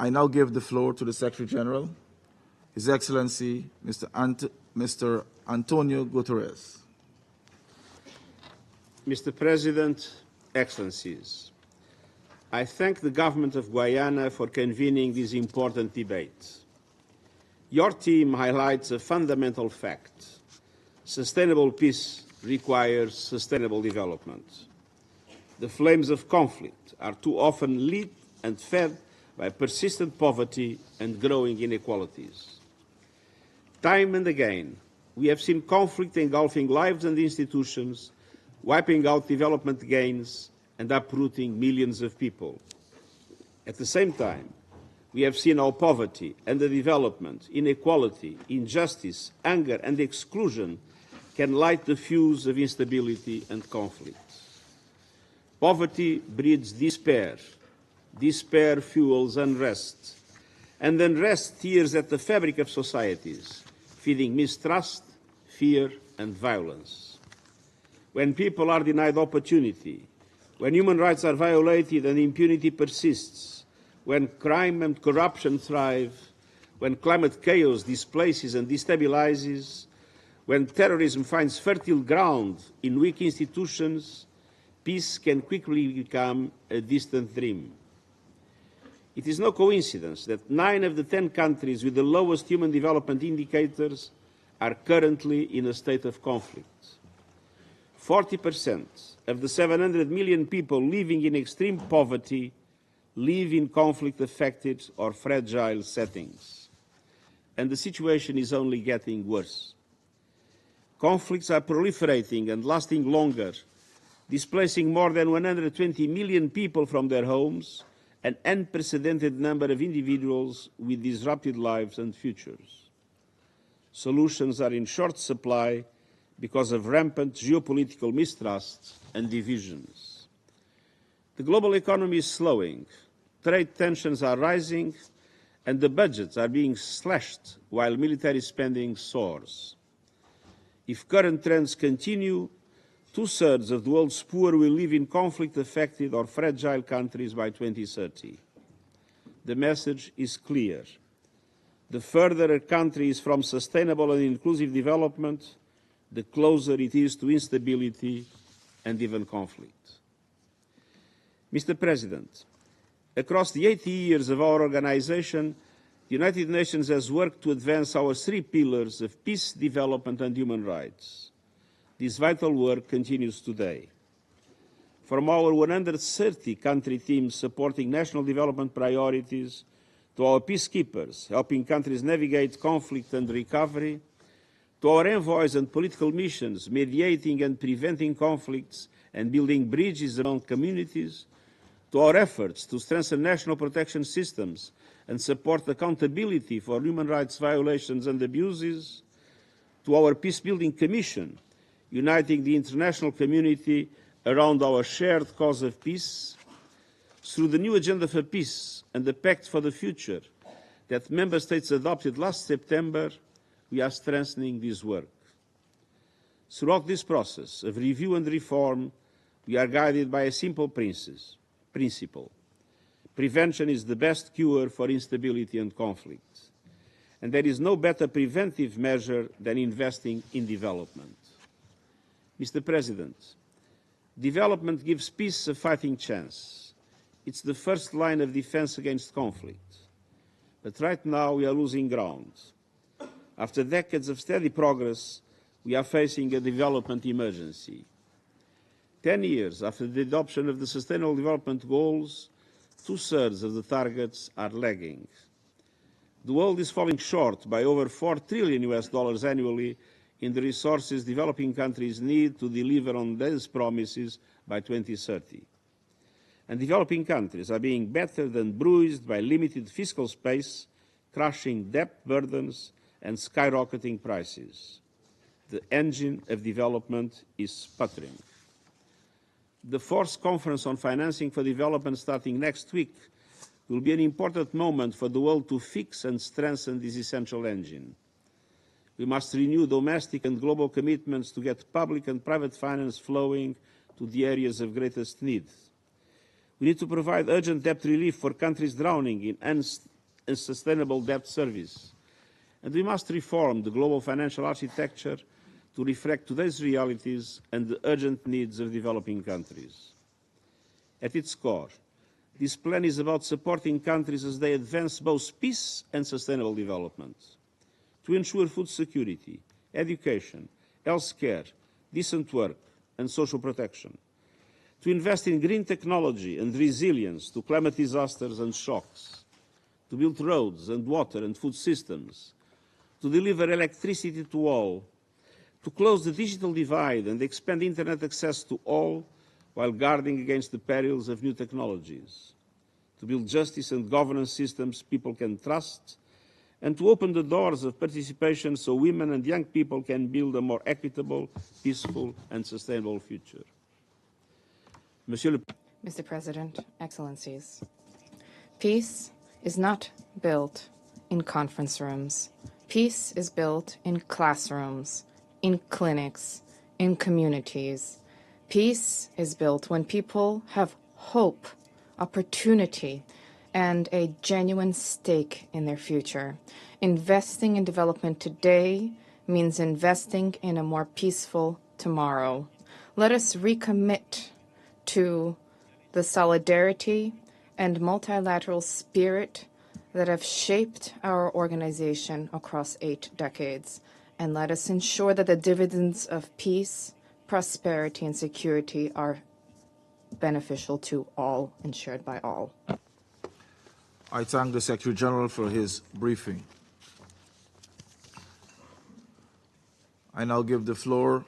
I now give the floor to the Secretary General, His Excellency Mr. Antonio Guterres. Mr. President, Excellencies, I thank the Government of Guyana for convening this important debate. Your team highlights a fundamental fact. Sustainable peace requires sustainable development. The flames of conflict are too often lit and fed by persistent poverty and growing inequalities. Time and again, we have seen conflict engulfing lives and institutions, wiping out development gains and uprooting millions of people. At the same time, we have seen how poverty, underdevelopment, inequality, injustice, anger and exclusion can light the fuse of instability and conflict. Poverty breeds despair. Despair fuels unrest. And unrest tears at the fabric of societies, feeding mistrust, fear and violence. When people are denied opportunity, when human rights are violated and impunity persists, when crime and corruption thrive, when climate chaos displaces and destabilizes, when terrorism finds fertile ground in weak institutions, peace can quickly become a distant dream. It is no coincidence that 9 of the 10 countries with the lowest human development indicators are currently in a state of conflict. 40% of the 700 million people living in extreme poverty live in conflict-affected or fragile settings. And the situation is only getting worse. Conflicts are proliferating and lasting longer, displacing more than 120 million people from their homes, an unprecedented number of individuals with disrupted lives and futures. Solutions are in short supply because of rampant geopolitical mistrust and divisions. The global economy is slowing, trade tensions are rising, and the budgets are being slashed while military spending soars. If current trends continue, 2/3 of the world's poor will live in conflict-affected or fragile countries by 2030. The message is clear. The further a country is from sustainable and inclusive development, the closer it is to instability and even conflict. Mr. President, across the 80 years of our organization, the United Nations has worked to advance our 3 pillars of peace, development and human rights. This vital work continues today. From our 130 country teams supporting national development priorities, to our peacekeepers helping countries navigate conflict and recovery, to our envoys and political missions mediating and preventing conflicts and building bridges among communities, to our efforts to strengthen national protection systems and support accountability for human rights violations and abuses, to our Peacebuilding Commission, uniting the international community around our shared cause of peace, through the new Agenda for Peace and the Pact for the Future that Member States adopted last September, we are strengthening this work. Throughout this process of review and reform, we are guided by a simple principle. Prevention is the best cure for instability and conflict. And there is no better preventive measure than investing in development. Mr. President, development gives peace a fighting chance. It's the first line of defense against conflict. But right now we are losing ground. After decades of steady progress, we are facing a development emergency. 10 years after the adoption of the Sustainable Development Goals, 2/3 of the targets are lagging. The world is falling short by over $4 trillion annually in the resources developing countries need to deliver on those promises by 2030. And developing countries are being battered and bruised by limited fiscal space, crushing debt burdens, and skyrocketing prices. The engine of development is sputtering. The 4th Conference on Financing for Development starting next week will be an important moment for the world to fix and strengthen this essential engine. We must renew domestic and global commitments to get public and private finance flowing to the areas of greatest need. We need to provide urgent debt relief for countries drowning in and sustainable debt service. And we must reform the global financial architecture to reflect today's realities and the urgent needs of developing countries. At its core, this plan is about supporting countries as they advance both peace and sustainable development, to ensure food security, education, health care, decent work and social protection, to invest in green technology and resilience to climate disasters and shocks, to build roads and water and food systems, to deliver electricity to all, to close the digital divide and expand internet access to all while guarding against the perils of new technologies, to build justice and governance systems people can trust, and to open the doors of participation so women and young people can build a more equitable, peaceful and sustainable future. Mr. President, Excellencies, peace is not built in conference rooms. Peace is built in classrooms, in clinics, in communities. Peace is built when people have hope, opportunity, and a genuine stake in their future. Investing in development today means investing in a more peaceful tomorrow. Let us recommit to the solidarity and multilateral spirit that have shaped our organization across 8 decades. And let us ensure that the dividends of peace, prosperity, and security are beneficial to all and shared by all. I thank the Secretary General for his briefing. I now give the floor